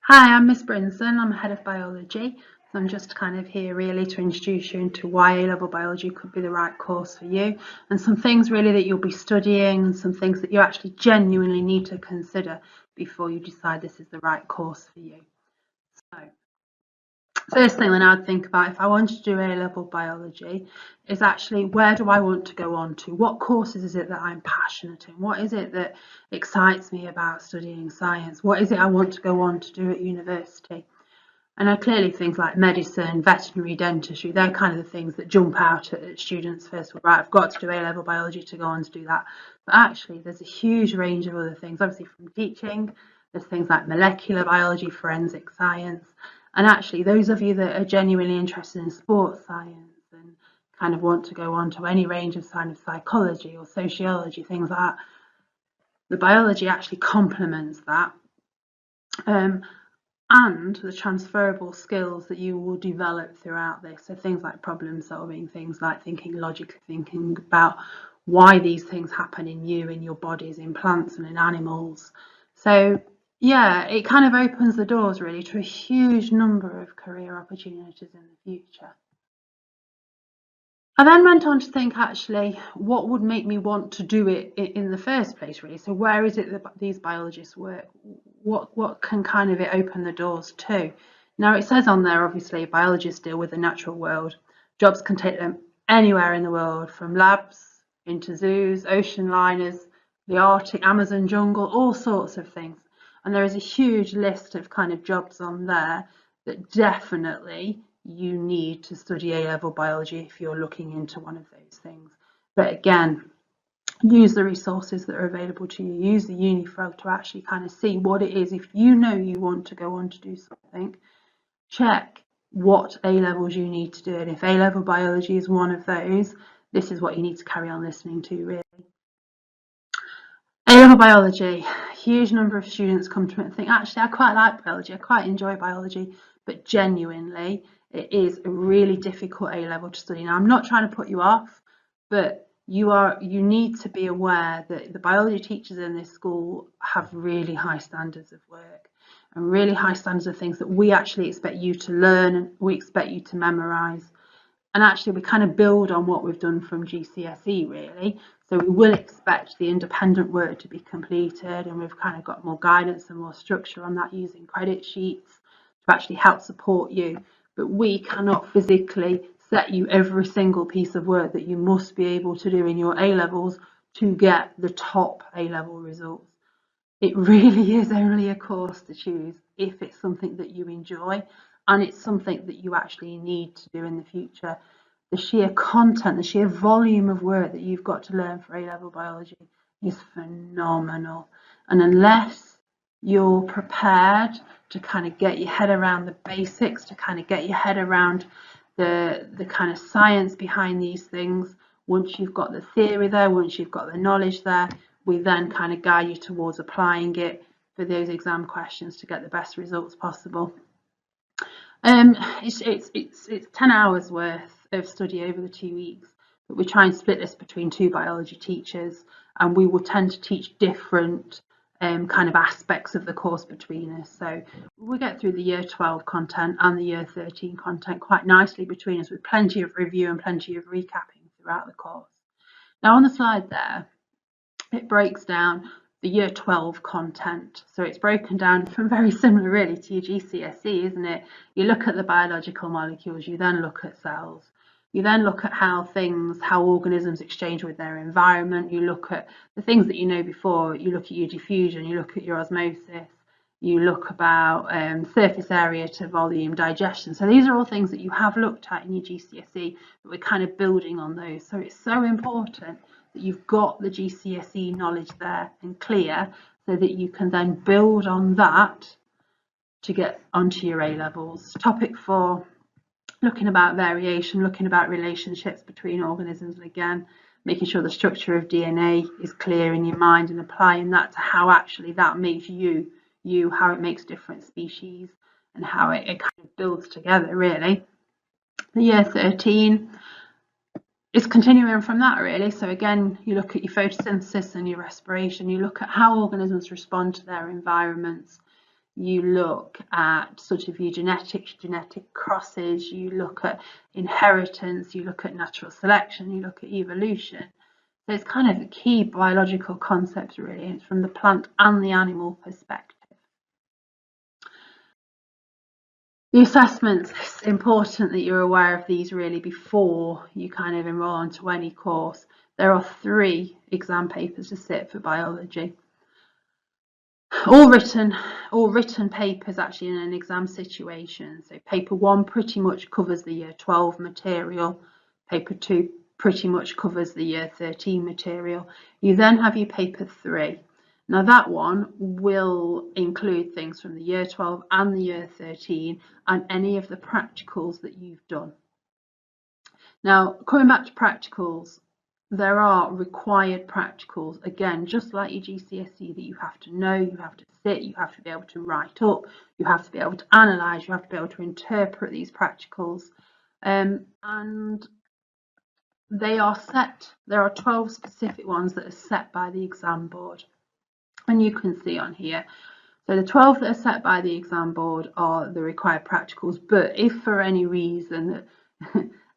Hi, I'm Miss Brinson. I'm head of biology. So I'm just kind of here really to introduce you into why A-level biology could be the right course for you, and some things really that you'll be studying and some things that you actually genuinely need to consider before you decide this is the right course for you. So first thing that I'd think about if I wanted to do A-level biology is actually where do I want to go on to? What courses is it that I'm passionate in? What is it that excites me about studying science? What is it I want to go on to do at university? And clearly things like medicine, veterinary, dentistry, they're kind of the things that jump out at students first. Well, right, I've got to do A-level biology to go on to do that. But actually, there's a huge range of other things, obviously from teaching. There's things like molecular biology, forensic science. And actually, those of you that are genuinely interested in sports science and kind of want to go on to any range of kind of psychology or sociology, things like that, the biology actually complements that. And the transferable skills that you will develop throughout this. So things like problem solving, things like thinking logically, thinking about why these things happen in you, in your bodies, in plants and in animals. So yeah, it kind of opens the doors really to a huge number of career opportunities in the future. I then went on to think actually what would make me want to do it in the first place really. So where is it that these biologists work? What can kind of it open the doors to? Now it says on there obviously biologists deal with the natural world. Jobs can take them anywhere in the world, from labs into zoos, ocean liners, the Arctic, Amazon jungle, all sorts of things. And there is a huge list of kind of jobs on there that definitely you need to study A-level biology if you're looking into one of those things. But again, use the resources that are available to you. Use the Unifrog to actually kind of see what it is. If you know you want to go on to do something, check what A-levels you need to do. And if A-level biology is one of those, this is what you need to carry on listening to, really. A-level biology, huge number of students come to it and think, actually, I quite like biology, I quite enjoy biology, but genuinely, it is a really difficult A-level to study. Now, I'm not trying to put you off, but you need to be aware that the biology teachers in this school have really high standards of work and really high standards of things that we actually expect you to learn and we expect you to memorise. And actually we kind of build on what we've done from GCSE really. So we will expect the independent work to be completed, and we've kind of got more guidance and more structure on that using credit sheets to actually help support you. But we cannot physically set you every single piece of work that you must be able to do in your A-levels to get the top A-level results. It really is only a course to choose if it's something that you enjoy and it's something that you actually need to do in the future. The sheer content, the sheer volume of work that you've got to learn for A-level biology is phenomenal. And unless you're prepared to kind of get your head around the basics, to kind of get your head around the kind of science behind these things, once you've got the theory there, once you've got the knowledge there, we then kind of guide you towards applying it for those exam questions to get the best results possible. It's 10 hours worth of study over the 2 weeks, but we try and split this between two biology teachers, and we will tend to teach different kind of aspects of the course between us. So we get through the year 12 content and the year 13 content quite nicely between us, with plenty of review and plenty of recapping throughout the course. Now on the slide there, it breaks down the year 12 content. So it's broken down from very similar really to your GCSE, isn't it? You look at the biological molecules, you then look at cells. You then look at how organisms exchange with their environment. You look at the things that you know before. You look at your diffusion, you look at your osmosis, you look about surface area to volume, digestion. So these are all things that you have looked at in your GCSE, but we're kind of building on those. So it's so important that you've got the GCSE knowledge there and clear so that you can then build on that to get onto your A-levels. Topic 4, looking about variation, looking about relationships between organisms, and again, making sure the structure of DNA is clear in your mind and applying that to how actually that makes you, how it makes different species and how it kind of builds together really. The year 13 is continuing from that really. So again, you look at your photosynthesis and your respiration, you look at how organisms respond to their environments. you look at sort of eugenetics, genetic crosses, you look at inheritance, you look at natural selection, you look at evolution. So it's kind of the key biological concepts really, and it's from the plant and the animal perspective. The assessments, it's important that you're aware of these really before you kind of enroll onto any course. There are 3 exam papers to sit for biology. All written papers actually in an exam situation. So paper 1 pretty much covers the year 12 material. Paper 2 pretty much covers the year 13 material. You then have your paper 3. Now that one will include things from the year 12 and the year 13 and any of the practicals that you've done. Now, coming back to practicals, there are required practicals, again, just like your GCSE, that you have to know, you have to sit, you have to be able to write up, you have to be able to analyse, you have to be able to interpret these practicals. And they are set, there are 12 specific ones that are set by the exam board. And you can see on here, so the 12 that are set by the exam board are the required practicals, but if for any reason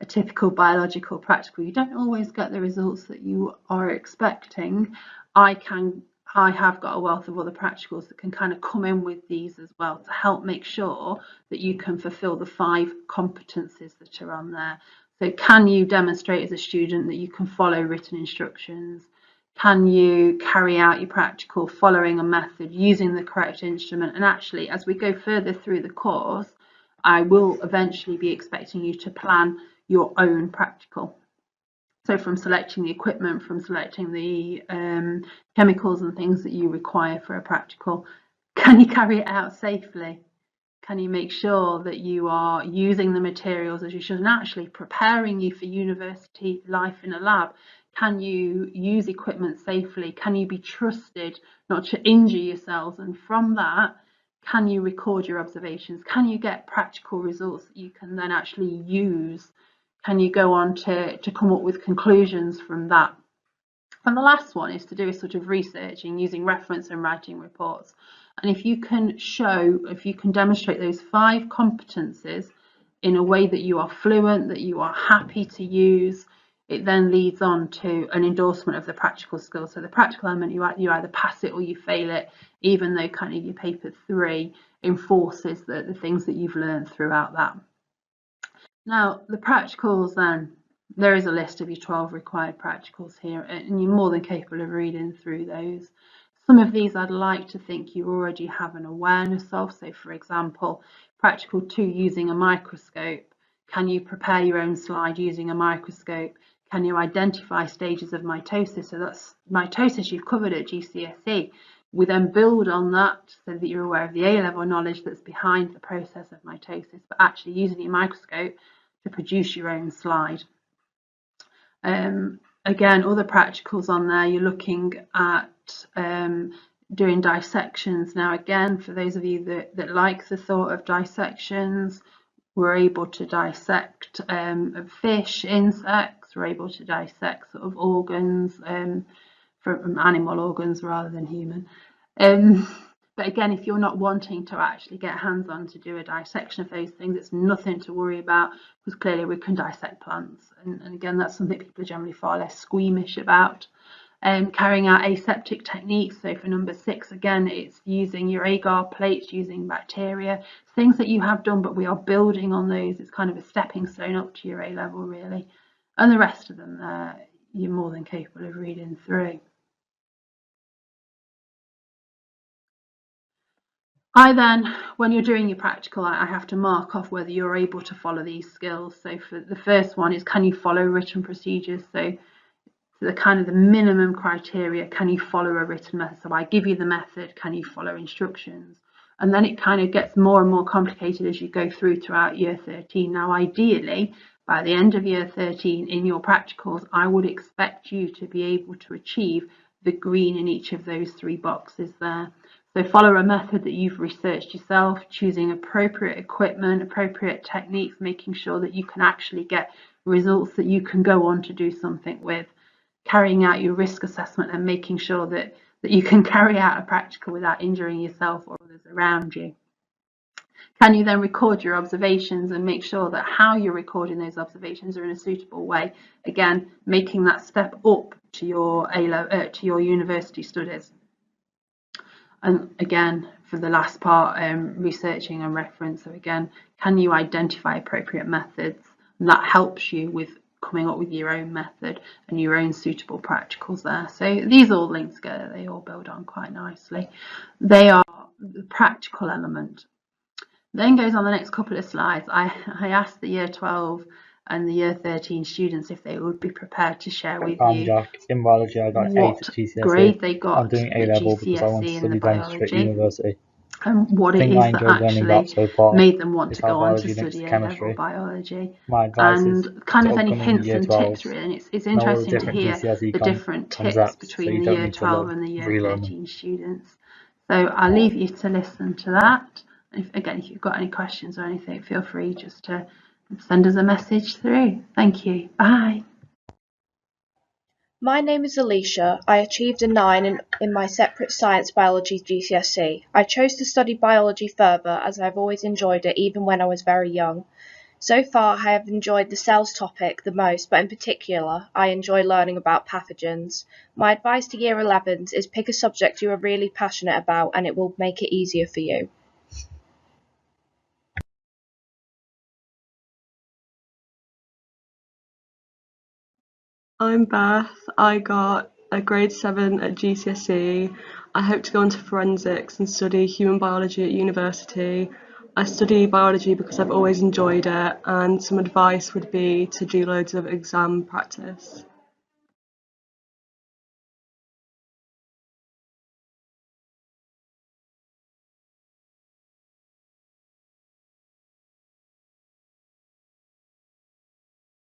a typical biological practical, you don't always get the results that you are expecting, I have got a wealth of other practicals that can kind of come in with these as well to help make sure that you can fulfill the 5 competencies that are on there. So can you demonstrate as a student that you can follow written instructions? Can you carry out your practical following a method using the correct instrument? And actually, as we go further through the course, I will eventually be expecting you to plan your own practical. So from selecting the equipment, from selecting the chemicals and things that you require for a practical, can you carry it out safely? Can you make sure that you are using the materials as you should and actually preparing you for university life in a lab? Can you use equipment safely? Can you be trusted not to injure yourselves? And from that, can you record your observations? Can you get practical results that you can then actually use? Can you go on to come up with conclusions from that? And the last one is to do a sort of researching using reference and writing reports. And if you can show, if you can demonstrate those 5 competencies in a way that you are fluent, that you are happy to use, it then leads on to an endorsement of the practical skills. So the practical element, you either pass it or you fail it, even though kind of your paper 3 enforces the things that you've learned throughout that. Now, the practicals then, there is a list of your 12 required practicals here, and you're more than capable of reading through those. Some of these I'd like to think you already have an awareness of. So, for example, practical 2, using a microscope. Can you prepare your own slide using a microscope? Can you identify stages of mitosis? So that's mitosis you've covered at GCSE. We then build on that so that you're aware of the A-level knowledge that's behind the process of mitosis, but actually using your microscope to produce your own slide. Again, other practicals on there, you're looking at doing dissections. Now, again, for those of you that like the thought of dissections, we're able to dissect fish, insects, we're able to dissect sort of organs, from animal organs rather than human. But again, if you're not wanting to actually get hands-on to do a dissection of those things, it's nothing to worry about, because clearly we can dissect plants. And again, that's something people are generally far less squeamish about. Carrying out aseptic techniques. So for number 6, again, it's using your agar plates, using bacteria, things that you have done, but we are building on those. It's kind of a stepping stone up to your A-level, really. And the rest of them, you're more than capable of reading through. I then, when you're doing your practical, I have to mark off whether you're able to follow these skills. So for the first one is, can you follow written procedures? So the kind of the minimum criteria, can you follow a written method? So I give you the method, can you follow instructions? And then it kind of gets more and more complicated as you go throughout year 13. Now, ideally, by the end of year 13 in your practicals, I would expect you to be able to achieve the green in each of those 3 boxes there. So follow a method that you've researched yourself, choosing appropriate equipment, appropriate techniques, making sure that you can actually get results that you can go on to do something with, carrying out your risk assessment and making sure that you can carry out a practical without injuring yourself or others. others around you. Can you then record your observations and make sure that how you're recording those observations are in a suitable way? Again, making that step up to your university studies. And again, for the last part, researching and reference. So again, can you identify appropriate methods? And that helps you with coming up with your own method and your own suitable practicals there. So these all link together, they all build on quite nicely. They are the practical element. Then goes on the next couple of slides. I asked the year 12 and the year 13 students if they would be prepared to share with you Jack. In biology, I got an 8 at GCSE. grade they got I'm doing A-level because I want to study dentistry at university. And what it is that actually made them want to go on to study A-level biology. My advice and is kind of any hints and tips really. And it's interesting to hear the different tips between the year 12 and the year 13 students. So I'll leave you to listen to that. If you've got any questions or anything, feel free just to send us a message through. Thank you. Bye. My name is Alicia. I achieved a 9 in my separate science biology GCSE. I chose to study biology further as I've always enjoyed it even when I was very young. So far I have enjoyed the cells topic the most, but in particular I enjoy learning about pathogens. My advice to year 11s is pick a subject you are really passionate about and it will make it easier for you. I'm Beth. I got a grade 7 at GCSE. I hope to go into forensics and study human biology at university. I study biology because I've always enjoyed it, and some advice would be to do loads of exam practice.